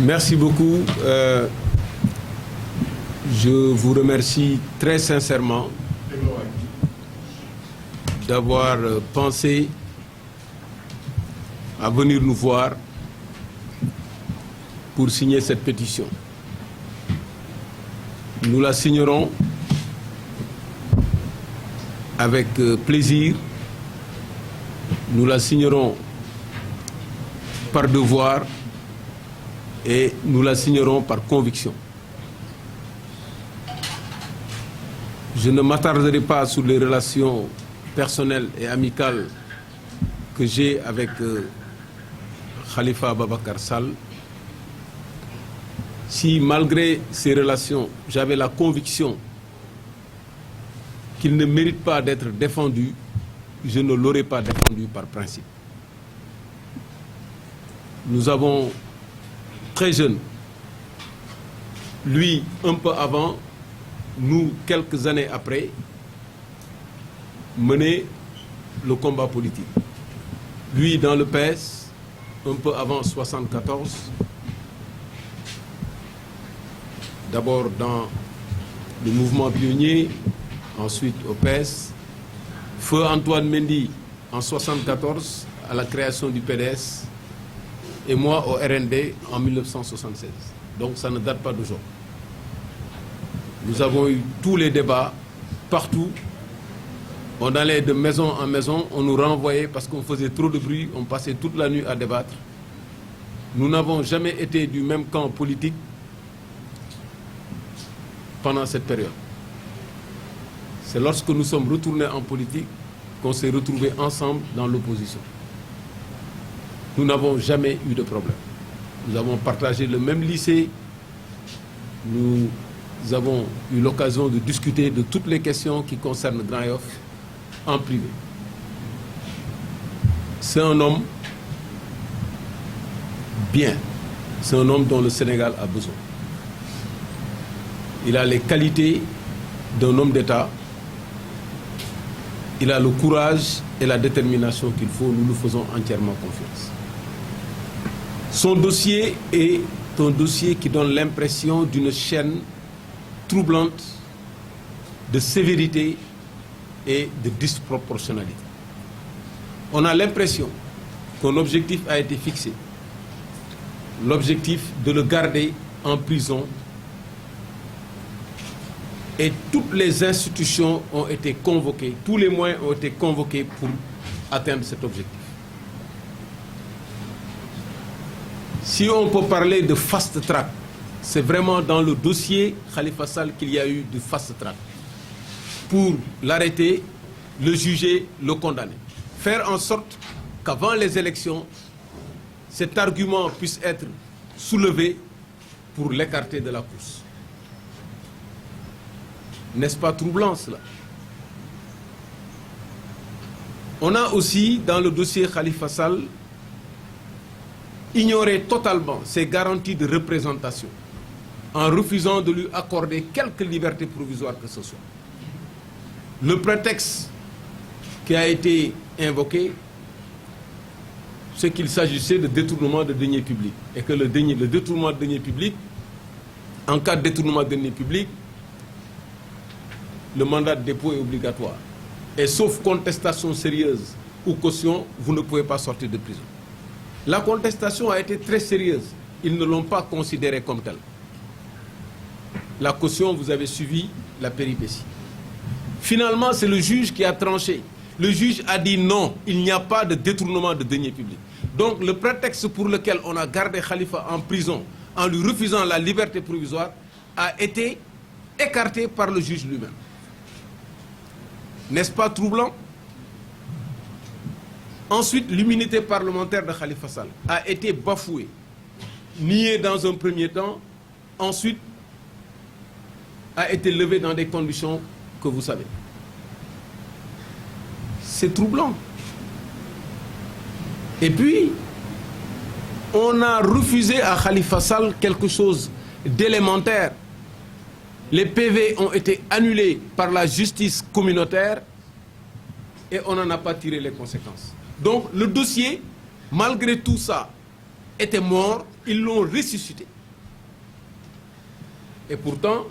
Merci beaucoup. Je vous remercie très sincèrement d'avoir pensé à venir nous voir pour signer cette pétition. Nous la signerons avec plaisir, nous la signerons par devoir et nous la signerons par conviction. Je ne m'attarderai pas sur les relations personnelles et amicales que j'ai avec Khalifa Ababacar Sall. Si malgré ces relations, j'avais la conviction qu'il ne mérite pas d'être défendu, je ne l'aurais pas défendu par principe. Nous avons très jeune, lui un peu avant, nous quelques années après, mené le combat politique. Lui dans le PS, un peu avant 1974, d'abord dans le mouvement pionnier, ensuite au PS, feu Antoine Mendy en 1974 à la création du PDS et moi au RND en 1976. Donc ça ne date pas d'aujourd'hui. Nous avons eu tous les débats partout. On allait de maison en maison, on nous renvoyait parce qu'on faisait trop de bruit, on passait toute la nuit à débattre. Nous n'avons jamais été du même camp politique pendant cette période. C'est lorsque nous sommes retournés en politique qu'on s'est retrouvés ensemble dans l'opposition. Nous n'avons jamais eu de problème. Nous avons partagé le même lycée. Nous avons eu l'occasion de discuter de toutes les questions qui concernent Grand Yoff en privé. C'est un homme bien. C'est un homme dont le Sénégal a besoin. Il a les qualités d'un homme d'État. Il a le courage et la détermination qu'il faut. Nous nous faisons entièrement confiance. Son dossier est un dossier qui donne l'impression d'une chaîne troublante de sévérité et de disproportionnalité. On a l'impression qu'un objectif a été fixé. L'objectif de le garder en prison. Et toutes les institutions ont été convoquées, tous les moyens ont été convoqués pour atteindre cet objectif. Si on peut parler de fast track, c'est vraiment dans le dossier Khalifa Sall qu'il y a eu du fast track. Pour l'arrêter, le juger, le condamner. Faire en sorte qu'avant les élections, cet argument puisse être soulevé pour l'écarter de la course. N'est-ce pas troublant cela? On a aussi, dans le dossier Khalifa Sall, ignoré totalement ses garanties de représentation en refusant de lui accorder quelque liberté provisoire que ce soit. Le prétexte qui a été invoqué, c'est qu'il s'agissait de détournement de deniers publics et que le détournement de deniers publics, en cas de détournement de deniers publics, le mandat de dépôt est obligatoire. Et sauf contestation sérieuse ou caution, vous ne pouvez pas sortir de prison. La contestation a été très sérieuse. Ils ne l'ont pas considérée comme telle. La caution, vous avez suivi la péripétie. Finalement, c'est le juge qui a tranché. Le juge a dit non, il n'y a pas de détournement de deniers publics. Donc le prétexte pour lequel on a gardé Khalifa en prison en lui refusant la liberté provisoire a été écarté par le juge lui-même. N'est-ce pas troublant? Ensuite, l'immunité parlementaire de Khalifa Sall a été bafouée, niée dans un premier temps, ensuite a été levée dans des conditions que vous savez. C'est troublant. Et puis, on a refusé à Khalifa Sall quelque chose d'élémentaire. Les PV ont été annulés par la justice communautaire et on n'en a pas tiré les conséquences. Donc le dossier, malgré tout ça, était mort, ils l'ont ressuscité. Et pourtant,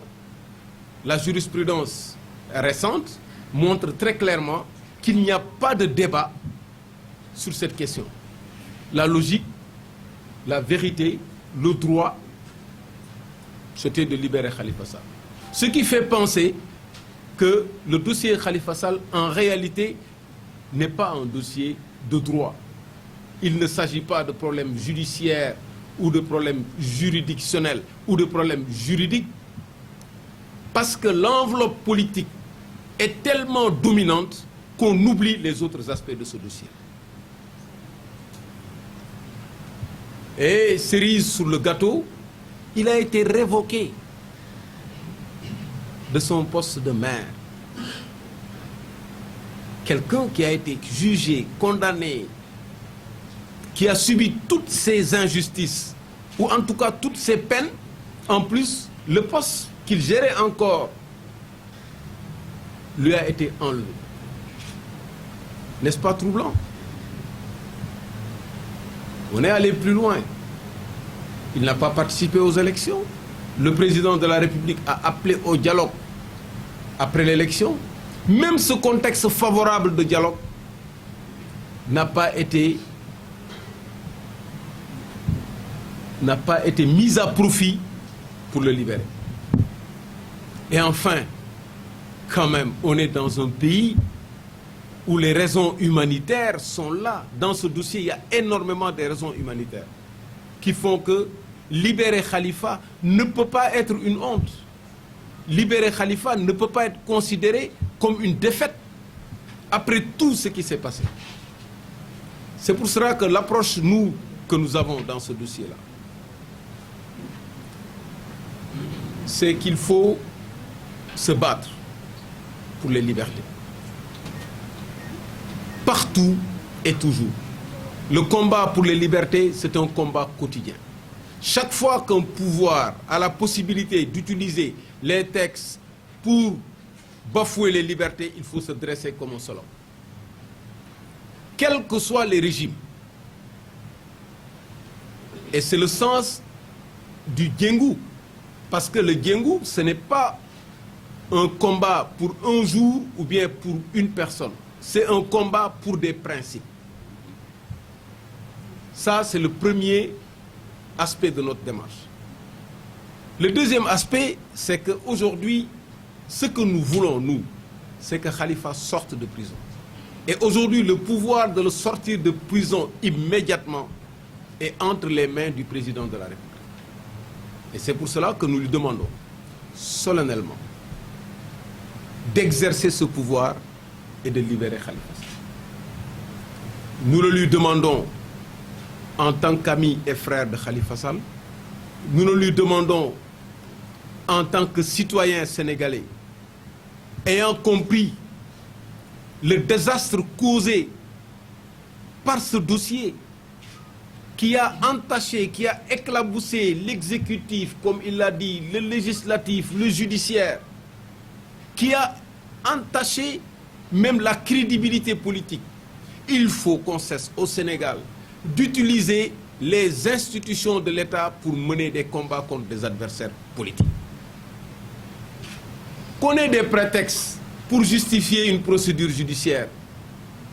la jurisprudence récente montre très clairement qu'il n'y a pas de débat sur cette question. La logique, la vérité, le droit, c'était de libérer Khalifa Sall. Ce qui fait penser que le dossier Khalifa Sall, en réalité, n'est pas un dossier de droit. Il ne s'agit pas de problèmes judiciaires ou de problèmes juridictionnels ou de problèmes juridiques, parce que l'enveloppe politique est tellement dominante qu'on oublie les autres aspects de ce dossier. Et cerise sur le gâteau, il a été révoqué de son poste de maire. Quelqu'un qui a été jugé, condamné, qui a subi toutes ces injustices, ou en tout cas toutes ces peines, en plus, le poste qu'il gérait encore lui a été enlevé. N'est-ce pas troublant? On est allé plus loin. Il n'a pas participé aux élections. Le président de la République a appelé au dialogue après l'élection. Même ce contexte favorable de dialogue n'a pas été mis à profit pour le libérer. Et enfin, quand même, on est dans un pays où les raisons humanitaires sont là. Dans ce dossier, il y a énormément de raisons humanitaires qui font que libérer Khalifa ne peut pas être une honte. Libérer Khalifa ne peut pas être considéré comme une défaite après tout ce qui s'est passé. C'est pour cela que l'approche que nous avons dans ce dossier-là, c'est qu'il faut se battre pour les libertés. Partout et toujours. Le combat pour les libertés, c'est un combat quotidien. Chaque fois qu'un pouvoir a la possibilité d'utiliser les textes pour bafouer les libertés, il faut se dresser comme un seul homme. Quels que soient les régimes. Et c'est le sens du Djengou. Parce que le Djengou, ce n'est pas un combat pour un jour ou bien pour une personne. C'est un combat pour des principes. Ça, c'est le premier aspect de notre démarche. Le deuxième aspect, c'est qu'aujourd'hui, ce que nous voulons, nous, c'est que Khalifa sorte de prison. Et aujourd'hui, le pouvoir de le sortir de prison immédiatement est entre les mains du président de la République. Et c'est pour cela que nous lui demandons solennellement d'exercer ce pouvoir et de libérer Khalifa Sall. Nous le lui demandons en tant qu'ami et frère de Khalifa Sall. Nous le lui demandons en tant que citoyen sénégalais, ayant compris le désastre causé par ce dossier qui a entaché, qui a éclaboussé l'exécutif, comme il l'a dit, le législatif, le judiciaire, qui a entaché même la crédibilité politique. Il faut qu'on cesse au Sénégal d'utiliser les institutions de l'État pour mener des combats contre des adversaires politiques. Qu'on ait des prétextes pour justifier une procédure judiciaire,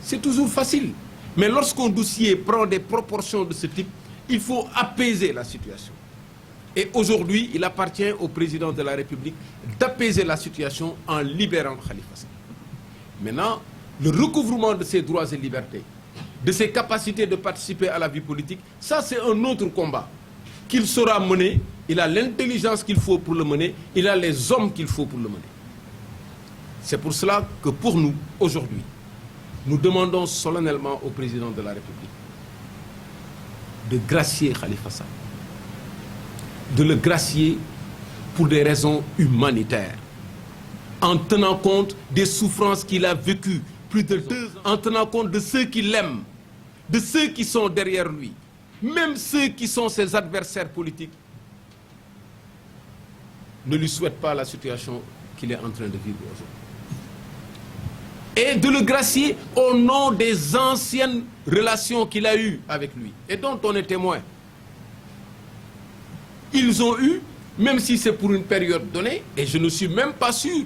c'est toujours facile. Mais lorsqu'un dossier prend des proportions de ce type, il faut apaiser la situation. Et aujourd'hui, il appartient au président de la République d'apaiser la situation en libérant Khalifa Sall. Maintenant, le recouvrement de ses droits et libertés, de ses capacités de participer à la vie politique, ça c'est un autre combat qu'il saura mener. Il a l'intelligence qu'il faut pour le mener, il a les hommes qu'il faut pour le mener. C'est pour cela que pour nous, aujourd'hui, nous demandons solennellement au président de la République de gracier Khalifa Sall, de le gracier pour des raisons humanitaires, en tenant compte des souffrances qu'il a vécues plus de 2 ans, en tenant compte de ceux qui l'aiment, de ceux qui sont derrière lui, même ceux qui sont ses adversaires politiques, ne lui souhaitent pas la situation qu'il est en train de vivre aujourd'hui. Et de le gracier au nom des anciennes relations qu'il a eues avec lui et dont on est témoin. Ils ont eu même si c'est pour une période donnée, et je ne suis même pas sûr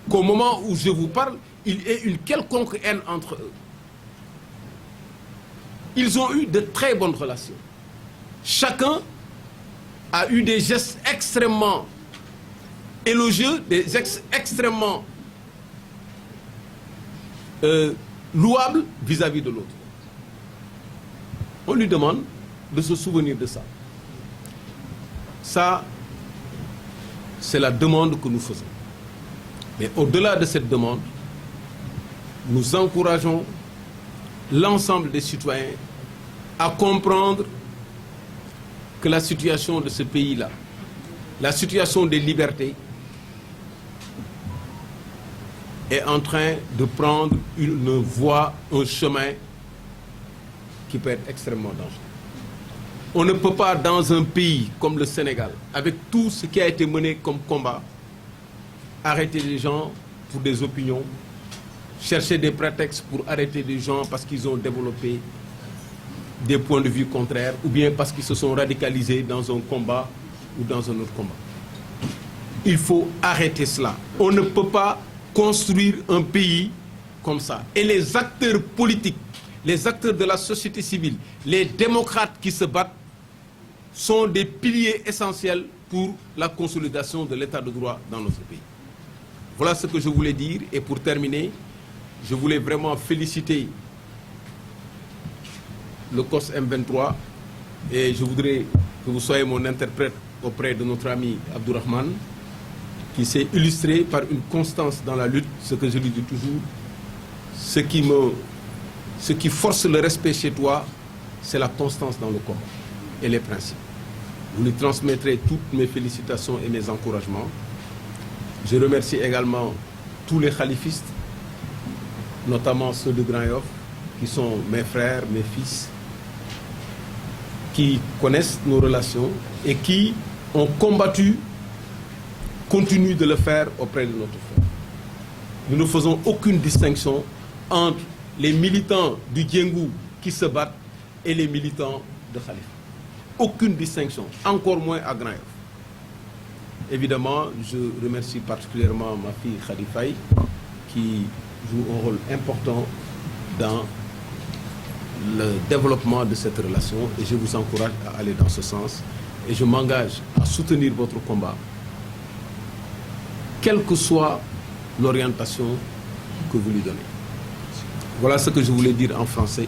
qu'au moment où je vous parle, il y ait une quelconque haine entre eux. Ils ont eu de très bonnes relations. Chacun a eu des gestes extrêmement élogieux, des gestes extrêmement louables vis-à-vis de l'autre. On lui demande de se souvenir de ça. Ça, c'est la demande que nous faisons. Mais au-delà de cette demande, nous encourageons l'ensemble des citoyens à comprendre que la situation de ce pays-là, la situation des libertés, est en train de prendre une voie, un chemin qui peut être extrêmement dangereux. On ne peut pas, dans un pays comme le Sénégal, avec tout ce qui a été mené comme combat, arrêter les gens pour des opinions, chercher des prétextes pour arrêter des gens parce qu'ils ont développé des points de vue contraires ou bien parce qu'ils se sont radicalisés dans un combat ou dans un autre combat. Il faut arrêter cela. On ne peut pas construire un pays comme ça. Et les acteurs politiques, les acteurs de la société civile, les démocrates qui se battent sont des piliers essentiels pour la consolidation de l'état de droit dans notre pays. Voilà ce que je voulais dire. Et pour terminer, je voulais vraiment féliciter le COS M23 et je voudrais que vous soyez mon interprète auprès de notre ami Abdourahmane, qui s'est illustré par une constance dans la lutte, ce que je lui dis toujours, ce qui force le respect chez toi, c'est la constance dans le combat et les principes. Vous lui transmettrez toutes mes félicitations et mes encouragements. Je remercie également tous les khalifistes, notamment ceux de Grand Yoff, qui sont mes frères, mes fils, qui connaissent nos relations et qui ont combattu, continuent de le faire auprès de notre frère. Nous ne faisons aucune distinction entre les militants du Djengou qui se battent et les militants de Khalifa. Aucune distinction, encore moins à Grand Yoff. Évidemment, je remercie particulièrement ma fille Khalifaï qui joue un rôle important dans le développement de cette relation et je vous encourage à aller dans ce sens et je m'engage à soutenir votre combat, quelle que soit l'orientation que vous lui donnez. Voilà ce que je voulais dire en français.